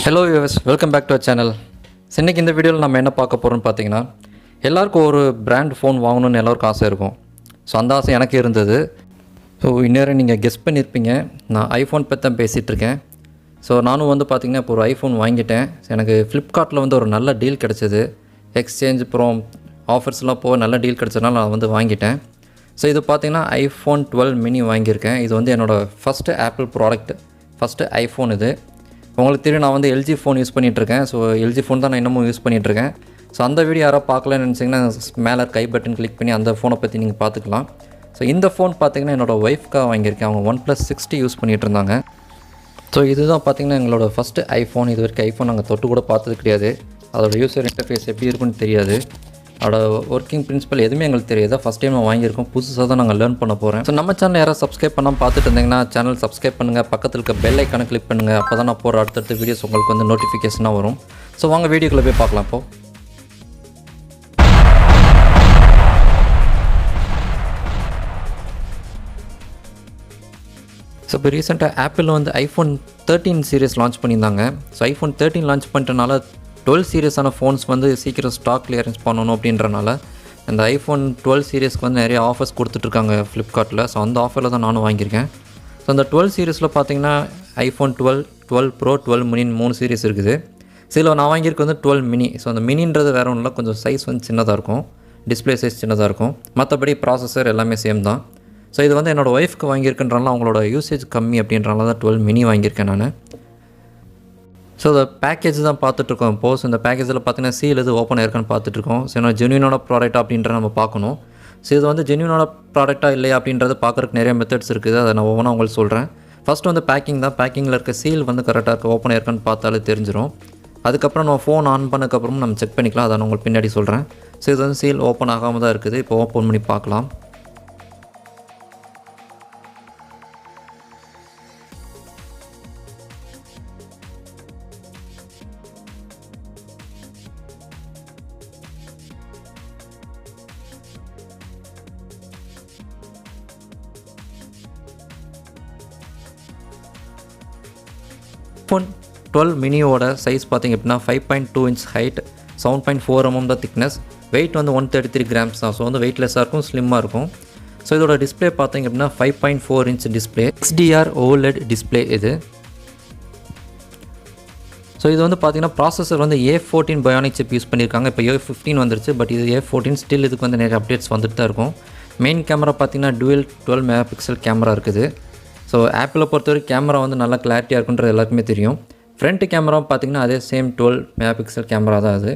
Hello US, welcome back to our channel. இன்னைக்கு இந்த வீடியோவில் நம்ம என்ன பார்க்க போகிறோம்னு பார்த்தீங்கன்னா, எல்லாருக்கும் ஒரு பிராண்ட் ஃபோன் வாங்கணும்னு எல்லாருக்கும் ஆசை இருக்கும். ஸோ அந்த ஆசை எனக்கு இருந்தது. ஸோ இந்நேரம் நீங்கள் கெஸ் பண்ணியிருப்பீங்க, நான் ஐஃபோன் பற்றி தான் பேசிகிட்ருக்கேன். ஸோ நானும் பார்த்திங்கன்னா இப்போ ஒரு ஐஃபோன் வாங்கிட்டேன். எனக்கு ஃப்ளிப்கார்ட்டில் ஒரு நல்ல டீல் கிடச்சிது. எக்ஸ்சேஞ்ச் அப்புறம் ஆஃபர்ஸ்லாம் போக நல்ல டீல் கிடச்சதுனால நான் வாங்கிட்டேன். ஸோ இது பார்த்திங்கன்னா iPhone 12 mini வாங்கியிருக்கேன். இது என்னோடய first apple product, first iPhone. இது உங்களுக்கு தெரியும், நான் எல்ஜி ஃபோன் யூஸ் பண்ணிகிட்ருக்கேன். ஸோ எல்ஜி ஃபோன் தான் நான் இன்னமும் யூஸ் பண்ணிகிட்ருக்கேன். ஸோ அந்த வீடியோ யாராவது பார்க்கலன்னு நினச்சிங்கன்னா மேலே கை பட்டன் கிளிக் பண்ணி அந்த ஃபோனை பற்றி நீங்கள் பார்த்துக்கலாம். ஸோ இந்த ஃபோன் பார்த்திங்கன்னா என்னோடய ஒய்ஃப்காக வாங்கியிருக்கேன். அவங்க OnePlus 60 யூஸ் பண்ணிகிட்டு இருந்தாங்க. ஸோ இதுதான் பார்த்திங்கன்னா எங்களோட ஃபஸ்ட்டு ஐஃபோன். இது வரைக்கும் ஐஃபோன் நாங்கள் தொட்டு கூட பார்த்தது கிடையாது. அதோட யூசர் இன்டர்ஃபேஸ் எப்படி இருக்குன்னு தெரியாது. அதோட ஒர்க்கிங் பிரின்சிபல் எதுவுமே எங்களுக்கு தெரியாது. ஃபஸ்ட் டைம் நான் வாங்கியிருக்கோம். புதுசாக தான் நாங்கள் லேர்ன் பண்ண போகிறேன். ஸோ நம்ம சேனல் யாராவது சப்ஸ்கிரைப் பண்ணால் பார்த்துட்டு இருந்தீங்கன்னா சேனல் சப்ஸ்கிரைப் பண்ணுங்கள். பக்கத்தில் இருக்க பெல் ஐக்கானை கிளிக் பண்ணுங்கள். அப்போ தான் நான் போகிற அடுத்தடுத்த வீடியோஸ் உங்களுக்கு நோட்டிஃபிகேஷனாக வரும். ஸோ வாங்க வீடியோக்குள்ளே போய் பார்க்கலாம். இப்போது ஸோ இப்போ ரீசெண்டாக ஆப்பிள் iPhone 13 சீரிஸ் லான்ச் பண்ணியிருந்தாங்க. ஸோ iPhone 13 லான்ச் பண்ணிட்டனால 12 சீரியஸான ஃபோன்ஸ் சீக்கிரம் ஸ்டாக் கிளியரன்ஸ் பண்ணணும் அப்படின்றனால இந்த iPhone 12 சீரிஸ்க்கு நிறைய ஆஃபர்ஸ் கொடுத்துட்ருக்காங்க ஃப்ளிப்கார்ட்டில். ஸோ அந்த ஆஃபரில் தான் நானும் வாங்கியிருக்கேன். ஸோ அந்த 12 சீரிஸில் பார்த்தீங்கன்னா iPhone 12, 12 Pro, 12 mini 3 சீரிஸ் இருக்குது. சில நான் வாங்கியிருக்க 12 mini. ஸோ அந்த மினின்றது வேறு ஒன்றும் இல்லை, கொஞ்சம் சைஸ் சின்னதாக இருக்கும், டிஸ்பிளே சைஸ் சின்னதாக இருக்கும். மற்றபடி ப்ராசஸர் எல்லாமே சேம் தான். ஸோ இது என்னோடய ஒய்ஃப்க்கு வாங்கியிருக்குன்றனால அவங்களோட யூசேஜ் கம்மி அப்படின்றனால தான் 12 mini வாங்கியிருக்கேன் நான். ஸோ இந்த பேக்கேஜ் தான் பார்த்துட்ருக்கோம். இப்போது இந்த பேக்கேஜில் பார்த்தீங்கன்னா சீல் எது ஓப்பன் ஆயிருக்கான்னு பார்த்துட்ருக்கோம். ஸோ என்னோட ஜென்யூனோட ப்ராடக்ட் அப்படின்றத நம்ம பார்க்கணும். ஸோ இது ஜென்யூனோட ப்ராடக்டாக இல்லையா அப்படின்றது பார்க்குறதுக்கு நிறைய மெத்தட்ஸ் இருக்குது. அதை நான் ஒவ்வொன்றா உங்களுக்கு சொல்கிறேன். ஃபஸ்ட்டு பேக்கிங் தான். பேக்கிங்கில் இருக்க சீல் கரெக்டாக இருக்க ஓப்பன் ஆயிருக்கான்னு பார்த்தாலே தெரிஞ்சிடும். அதுக்கப்புறம் நம்ம ஃபோன் ஆன் பண்ணக்கப்புறம் நம்ம செக் பண்ணிக்கலாம். அதை நான் உங்களுக்கு பின்னாடி சொல்கிறேன். ஸோ இது சீல் ஓப்பன் ஆகாமல் தான் இருக்குது. இப்போ ஓப்பன் பண்ணி பார்க்கலாம். iPhone 12 மினியோட சைஸ் பார்த்திங்க அப்படின்னா 5.2 inch ஹைட், 7.4 mm தான் திக்னஸ், வெயிட் 133 grams தான். ஸோ வெயிட்லெஸ்ஸாக இருக்கும், ஸ்லிம்மாக இருக்கும். ஸோ இதோட டிஸ்பிளே பார்த்திங்க அப்படின்னா 5.4 inch display, XDR OLED display இது. ஸோ இது பார்த்திங்கன்னா processor A14 bionic chip use பண்ணியிருக்காங்க. இப்போ A15 வந்துருச்சு, பட் இது A14 ஸ்டில் இதுக்கு நிறைய அப்டேட்ஸ் வந்துட்டு தான் இருக்கும். மெயின் கேமரா பார்த்திங்கன்னா dual 12 MP கேமரா இருக்குது. ஸோ ஆப்பிளை பொறுத்தவரைக்கும் கேமரா நல்லா கிளாரிட்டியாக இருக்குன்றது எல்லாருக்குமே தெரியும். ஃப்ரண்ட் கேமரா பார்த்திங்கன்னா அதே சேம் 12 MP கேமரா தான் அது.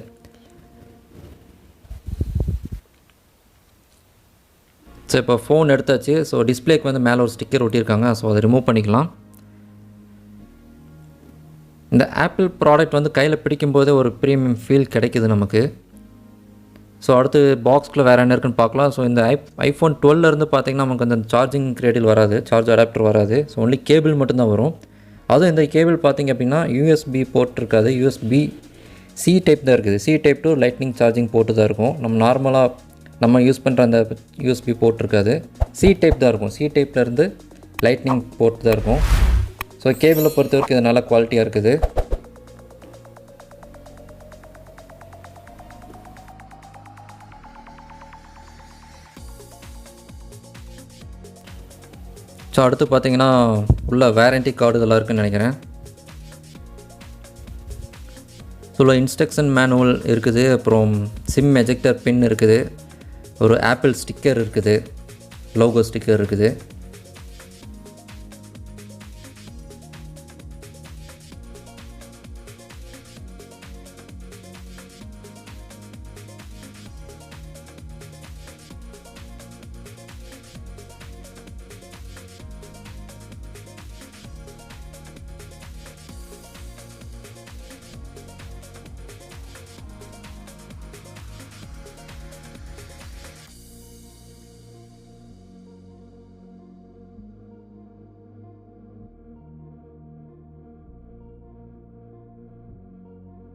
ஸோ இப்போ ஃபோன் எடுத்தாச்சு. ஸோ டிஸ்பிளேக்கு மேலே ஒரு ஸ்டிக்கர் ஒட்டியிருக்காங்க. ஸோ அதை ரிமூவ் பண்ணிக்கலாம். இந்த ஆப்பிள் ப்ராடக்ட் கையில் பிடிக்கும்போதே ஒரு ப்ரீமியம் ஃபீல் கிடைக்கிது நமக்கு. ஸோ அடுத்து பாக்ஸ்குள்ளே வேறு என்ன இருக்குன்னு பார்க்கலாம். ஸோ இந்த iPhone 12 பார்த்திங்கன்னா நமக்கு அந்த சார்ஜிங் கிரேடில் வராது, சார்ஜ் அடாப்டர் வராது. ஸோ ஒன்லி கேபிள் மட்டும்தான் வரும். அதுவும் இந்த கேபிள் பார்த்திங்க அப்படின்னா USB போர்ட் இருக்காது, USB-C டைப் தான் இருக்குது. C type to lightning charging board தான் இருக்கும். நம்ம யூஸ் பண்ணுற அந்த USB போர்ட் இருக்காது, C டைப் தான் இருக்கும். C டைப்லேருந்து லைட்னிங் போர்ட் தான் இருக்கும். ஸோ கேபிளை பொறுத்த வரைக்கும் இது நல்ல குவாலிட்டியாக இருக்குது. ஸோ அடுத்து பார்த்திங்கன்னா உள்ள வேரண்டி கார்டு இதெல்லாம் இருக்குதுன்னு நினைக்கிறேன். ஸோ இன்ஸ்ட்ரக்ஷன் மேனுவல் இருக்குது, அப்புறம் சிம் எஜெக்டர் பின் இருக்குது, ஒரு ஆப்பிள் ஸ்டிக்கர் இருக்குது, லோகோ ஸ்டிக்கர் இருக்குது.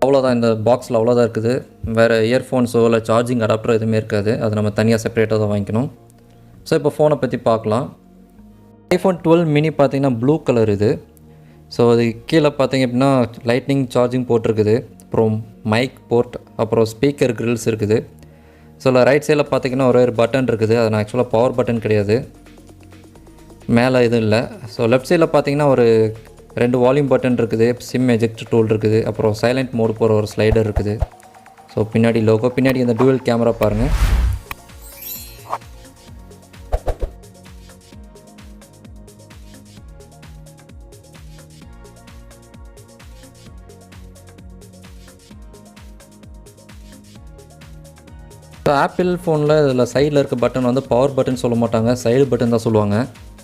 அவ்வளோதான், இந்த பாக்ஸில் அவ்வளோதான் இருக்குது. வேறு இயர்ஃபோன்ஸோ இல்லை சார்ஜிங் அடாப்டரோ எதுவுமே இருக்காது. அது நம்ம தனியாக செப்பரேட்டாக தான் வாங்கிக்கணும். ஸோ இப்போ ஃபோனை பற்றி பார்க்கலாம். iPhone 12 mini பார்த்திங்கன்னா ப்ளூ கலர் இது. ஸோ அது கீழே பார்த்தீங்க அப்படின்னா லைட்னிங் சார்ஜிங் போர்ட் இருக்குது, அப்புறம் மைக் போர்ட், அப்புறம் ஸ்பீக்கர் கிரில்ஸ் இருக்குது. ஸோ ரைட் சைடில் பார்த்தீங்கன்னா ஒரு பட்டன் இருக்குது, அது நான் ஆக்சுவலாக பவர் பட்டன் கிடையாது, மேலே எதுவும் இல்லை. ஸோ லெஃப்ட் சைடில் பார்த்தீங்கன்னா ஒரு 2 வால்யூம் பட்டன் இருக்குது, சிம் எஜெக்ட் டூல் இருக்குது, அப்புறம் சைலண்ட் மோடு போகிற ஒரு ஸ்லைடர் இருக்குது. ஸோ பின்னாடி லோகோ, பின்னாடி இந்த டூவல் கேமரா பாருங்கள். ஸோ ஆப்பிள் ஃபோனில் இதில் சைடில் இருக்க பட்டன் வந்து பவர் பட்டன் சொல்ல மாட்டாங்க, சைடு பட்டன் தான் சொல்லுவாங்க.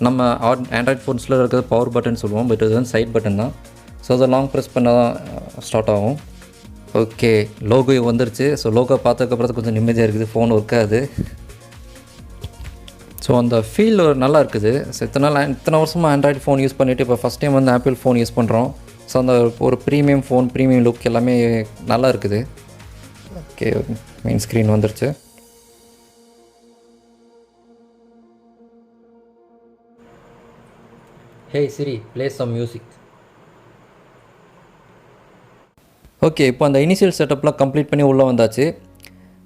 நம்ம ஆண்ட்ராய்ட் ஃபோன்ஸில் இருக்கிறது பவர் பட்டன் சொல்லுவோம், பட் இது வந்து சைட் பட்டன் தான். ஸோ அதை லாங் ப்ரெஸ் பண்ணால் தான் ஸ்டார்ட் ஆகும். ஓகே, லோகோ வந்துருச்சு. ஸோ லோகோ பார்த்ததுக்கப்புறம் கொஞ்சம் நிம்மதியாக இருக்குது, ஃபோன் ஒர்க்காது. ஸோ அந்த ஃபீல் நல்லா இருக்குது. ஸோ இத்தனை வருஷமாக ஆண்ட்ராய்டு ஃபோன் யூஸ் பண்ணிவிட்டு இப்போ ஃபஸ்ட் டைம் வந்து ஆப்பிள் ஃபோன் யூஸ் பண்ணுறோம். ஸோ அந்த ஒரு ப்ரீமியம் ஃபோன், ப்ரீமியம் லுக் எல்லாமே நல்லா இருக்குது. ஓகே, மெயின் ஸ்க்ரீன் வந்துருச்சு. ஹே சிரி, ப்ளே சம் மியூசிக். ஓகே, இப்போ அந்த இனிஷியல் செட்டப்லாம் கம்ப்ளீட் பண்ணி உள்ளே வந்தாச்சு.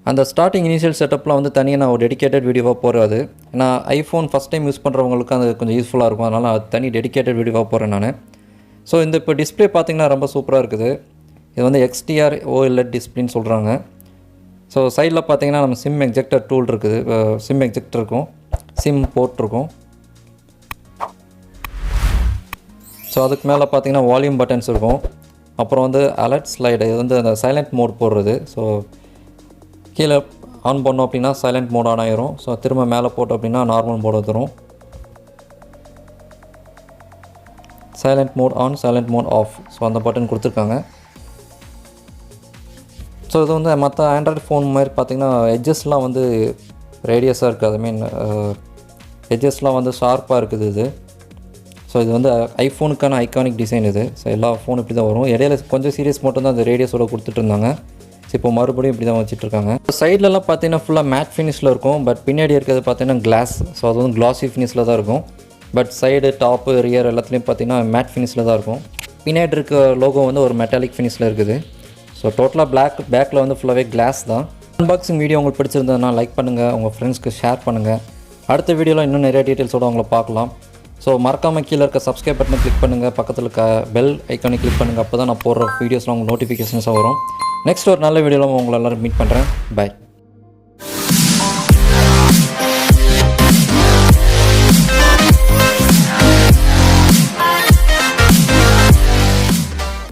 அந்த ஸ்டார்டிங் இனிஷியல் செட்டப்லாம் வந்து தனியாக நான் ஒரு டெடிக்கேட்டட் வீடியோவாக போடுறது. நான் ஐஃபோன் ஃபஸ்ட் டைம் யூஸ் பண்ணுறவங்களுக்கு அது கொஞ்சம் யூஸ்ஃபுல்லாக இருக்கும், அதனால் அது தனி டெடிக்கேட்டட் வீடியோவாக போடுறேன் நான். ஸோ இந்த இப்போ டிஸ்பிளே பார்த்திங்கன்னா ரொம்ப சூப்பராக இருக்குது. இது வந்து XDR OLED டிஸ்பிளேன்னு சொல்கிறாங்க. ஸோ சைடில் பார்த்தீங்கன்னா நம்ம சிம் எக்ஜெக்டர் டூல் இருக்குது, சிம் எக்ஜெக்டர் இருக்கும், சிம் போர்ட் இருக்கும். ஸோ அதுக்கு மேலே பார்த்தீங்கன்னா வால்யூம் பட்டன்ஸ் இருக்கும், அப்புறம் வந்து அலர்ட் ஸ்லைடு, இது வந்து அந்த சைலண்ட் மோட் போடுறது. ஸோ கீழே ஆன் பண்ணோம் அப்படின்னா சைலண்ட் மோட் ஆன் ஆயிரும். ஸோ திரும்ப மேலே போட்டோம் அப்படின்னா நார்மல் மோட் வந்துடும். Silent mode on, silent mode off. So அந்த பட்டன் கொடுத்துருக்காங்க. ஸோ இது வந்து மற்ற ஆண்ட்ராய்டு ஃபோன் மாதிரி பார்த்திங்கன்னா எட்ஜஸ்லாம் வந்து ரேடியஸாக இருக்குது, ஐ மீன் எட்ஜஸ்லாம் வந்து ஷார்ப்பாக இருக்குது இது. ஸோ இது வந்து ஐஃபோனுக்கான ஐகானிக் டிசைன் இது. ஸோ எல்லா ஃபோன் இப்படி தான் வரும். இடையில கொஞ்சம் சீரியஸ் மட்டும் தான் அந்த ரேடியஸோட கொடுத்துட்டு இருந்தாங்க. ஸோ இப்போ மறுபடியும் இப்படி தான் வச்சுட்ருக்காங்க. சைட்லலாம் பார்த்தீங்கன்னா ஃபுல்லாக மேட் ஃபினிஷில் இருக்கும், பட் பின்னாடி இருக்கிறது பார்த்தீங்கன்னா கிளாஸ். ஸோ அது வந்து கிளாஸி ஃபினிஷில் தான் இருக்கும். பட் சைடு, டாப்பு, ரியர் எல்லாத்துலேயும் பார்த்தீங்கன்னா மேட் ஃபினிஷில் தான் இருக்கும். பின்னாடி இருக்க லோகோ வந்து ஒரு மெட்டாலிக் ஃபினிஷில் இருக்குது. ஸோ டோட்டலாக பேக்கில் வந்து ஃபுல்லாகவே கிளாஸ் தான். அன்பாக்சிங் வீடியோ உங்களுக்கு பிடிச்சிருந்ததுன்னா லைக் பண்ணுங்கள், உங்கள் ஃப்ரெண்ட்ஸ்க்கு ஷேர் பண்ணுங்கள். அடுத்த வீடியோவில் இன்னும் நிறைய டீட்டெயில்ஸோடு அவங்கள பார்க்கலாம். ஸோ மறக்காமல் கீழே இருக்க சப்ஸ்கிரைப் பட்டனை கிளிக் பண்ணுங்கள், பக்கத்தில் இருக்க பெல் ஐக்கானை கிளிக் பண்ணுங்கள். அப்போ தான் நான் போடுற வீடியோஸில் உங்களுக்கு நோட்டிஃபிகேஷன்ஸாக வரும். நெக்ஸ்ட் ஒரு நல்ல வீடியோவில் உங்களை எல்லோரும் மீட் பண்ணுறேன். பை.